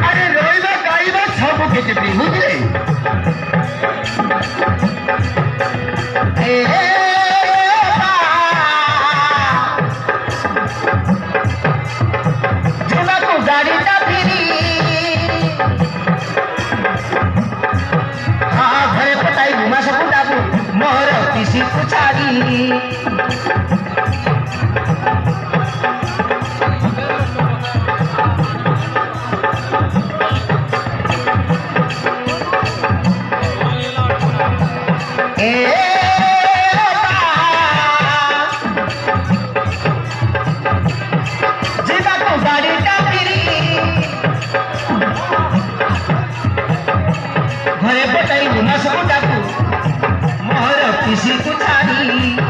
अरे रोहिबा खाइबा सब কিছু বুঝলে गाड़ीटा फिरी हाँ घरे पटाई घुमा सकूं डाबू मोहर किसी पुछारी घरे पटाई घुमा सकूं डाकू मोहर किसी पुछारी